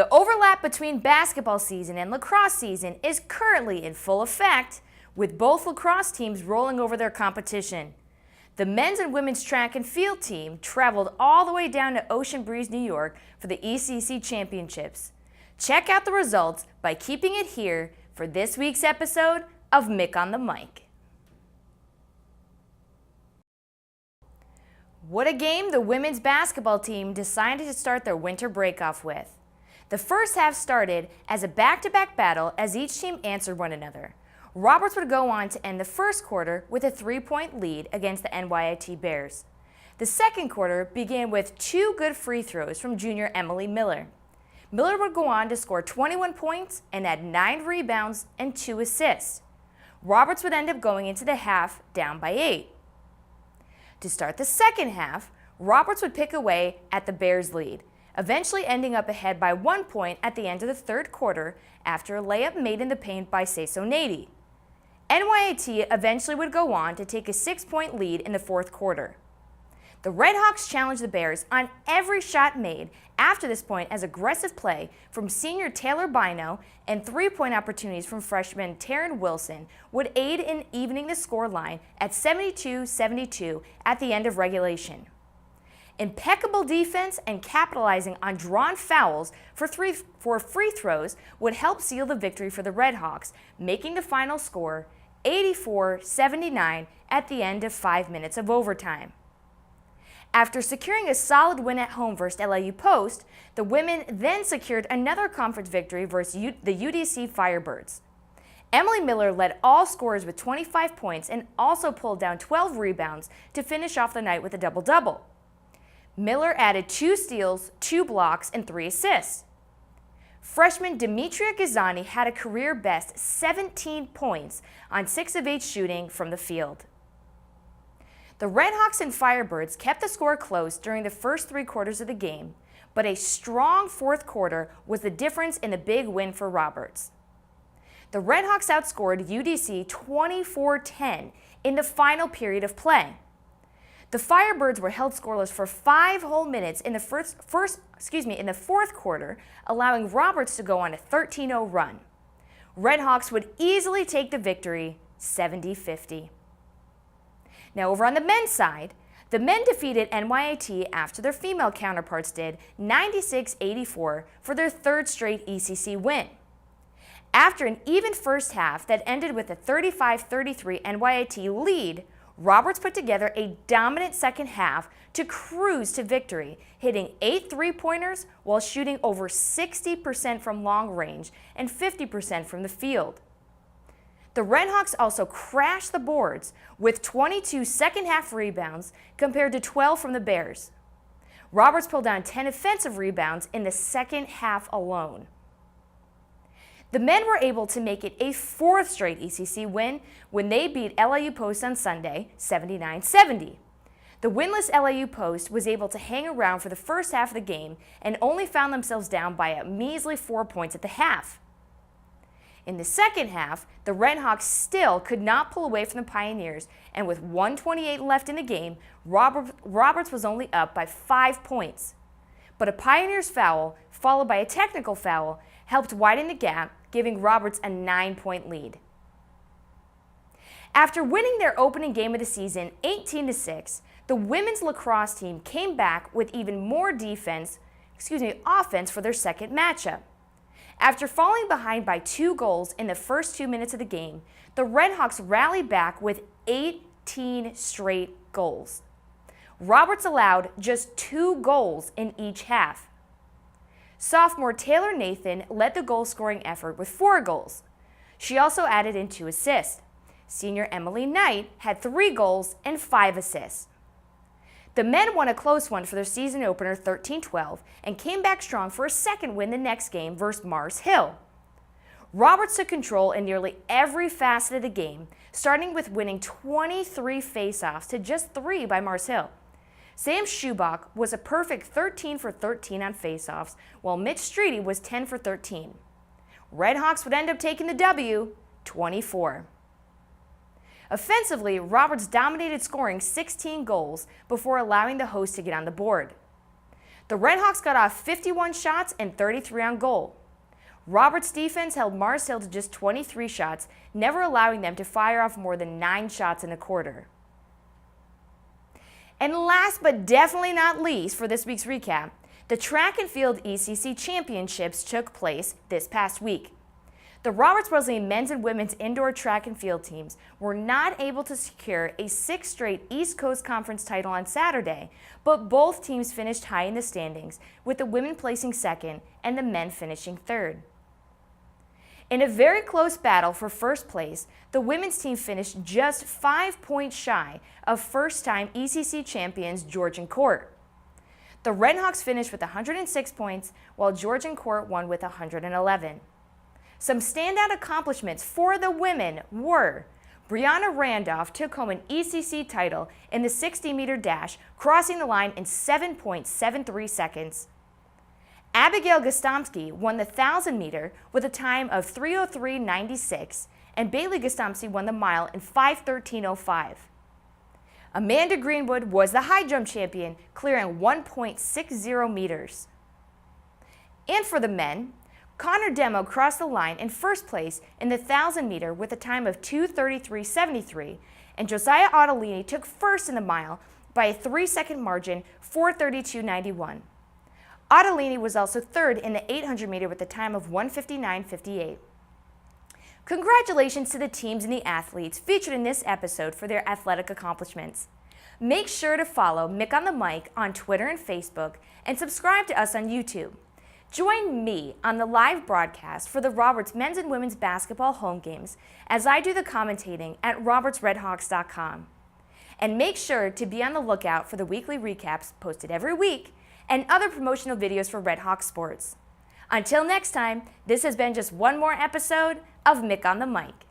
The overlap between basketball season and lacrosse season is currently in full effect, with both lacrosse teams rolling over their competition. The men's and women's track and field team traveled all the way down to Ocean Breeze, New York for the ECC Championships. Check out the results by keeping it here for this week's episode of Mick on the Mic. What a game the women's basketball team decided to start their winter break off with. The first half started as a back-to-back battle as each team answered one another. Roberts would go on to end the first quarter with a 3-point lead against the NYIT Bears. The second quarter began with 2 good free throws from junior Emily Miller. Miller would go on to score 21 points and add 9 rebounds and 2 assists. Roberts would end up going into the half down by 8. To start the second half, Roberts would pick away at the Bears' lead, eventually ending up ahead by 1 point at the end of the third quarter after a layup made in the paint by Nady. NYIT eventually would go on to take a 6-point lead in the fourth quarter. The Redhawks challenged the Bears on every shot made after this point as aggressive play from senior Taylor Bino and 3-point opportunities from freshman Taryn Wilson would aid in evening the score line at 72-72 at the end of regulation. Impeccable defense and capitalizing on drawn fouls for free throws would help seal the victory for the Redhawks, making the final score 84-79 at the end of 5 minutes of overtime. After securing a solid win at home versus LIU Post, the women then secured another conference victory versus the UDC Firebirds. Emily Miller led all scorers with 25 points and also pulled down 12 rebounds to finish off the night with a double-double. Miller added 2 steals, 2 blocks, and 3 assists. Freshman Demetria Gazani had a career-best 17 points on 6 of 8 shooting from the field. The Redhawks and Firebirds kept the score close during the first 3 quarters of the game, but a strong fourth quarter was the difference in the big win for Roberts. The Redhawks outscored UDC 24-10 in the final period of play. The Firebirds were held scoreless for 5 whole minutes in the fourth quarter, allowing Roberts to go on a 13-0 run. Redhawks would easily take the victory 70-50. Now over on the men's side, the men defeated NYIT after their female counterparts did 96-84 for their 3rd straight ECC win. After an even first half that ended with a 35-33 NYIT lead, Roberts put together a dominant second half to cruise to victory, hitting 8 3-pointers while shooting over 60% from long range and 50% from the field. The Redhawks also crashed the boards with 22 second-half rebounds compared to 12 from the Bears. Roberts pulled down 10 offensive rebounds in the second half alone. The men were able to make it a 4th straight ECC win when they beat LIU Post on Sunday, 79-70. The winless LIU Post was able to hang around for the first half of the game and only found themselves down by a measly 4 points at the half. In the second half, the Redhawks still could not pull away from the Pioneers, and with 1:28 left in the game, Roberts was only up by 5 points. But a Pioneers foul, followed by a technical foul, helped widen the gap, giving Roberts a 9-point lead. After winning their opening game of the season 18-6, the women's lacrosse team came back with even more offense for their second matchup. After falling behind by 2 goals in the first 2 minutes of the game, the Redhawks rallied back with 18 straight goals. Roberts allowed just 2 goals in each half. Sophomore Taylor Nathan led the goal-scoring effort with 4 goals. She also added in 2 assists. Senior Emily Knight had 3 goals and 5 assists. The men won a close one for their season opener 13-12 and came back strong for a second win the next game versus Mars Hill. Roberts took control in nearly every facet of the game, starting with winning 23 faceoffs to just 3 by Mars Hill. Sam Schubach was a perfect 13 for 13 on faceoffs, while Mitch Streety was 10 for 13. Redhawks would end up taking the W, 24. Offensively, Roberts dominated, scoring 16 goals before allowing the hosts to get on the board. The Redhawks got off 51 shots and 33 on goal. Roberts' defense held Mars Hill to just 23 shots, never allowing them to fire off more than 9 shots in a quarter. And last but definitely not least for this week's recap, the Track and Field ECC Championships took place this past week. The Roberts Wesleyan men's and women's indoor track and field teams were not able to secure a 6th straight East Coast Conference title on Saturday, but both teams finished high in the standings, with the women placing second and the men finishing third. In a very close battle for first place, the women's team finished just 5 points shy of first-time ECC champions Georgian Court. The Redhawks finished with 106 points, while Georgian Court won with 111. Some standout accomplishments for the women were Brianna Randolph took home an ECC title in the 60-meter dash, crossing the line in 7.73 seconds. Abigail Gostomski won the 1,000-meter with a time of 3:03.96, and Bailey Gostomski won the mile in 5:13.05. Amanda Greenwood was the high jump champion, clearing 1.60 meters. And for the men, Connor Demo crossed the line in first place in the 1,000-meter with a time of 2:33.73, and Josiah Ottolini took first in the mile by a 3-second margin, 4:32.91. Ottolini was also third in the 800-meter with a time of 1:59.58. Congratulations to the teams and the athletes featured in this episode for their athletic accomplishments. Make sure to follow Mick on the Mic on Twitter and Facebook, and subscribe to us on YouTube. Join me on the live broadcast for the Roberts men's and women's basketball home games as I do the commentating at robertsredhawks.com. And make sure to be on the lookout for the weekly recaps posted every week and other promotional videos for Redhawks sports. Until next time, this has been just one more episode of Mick on the Mic.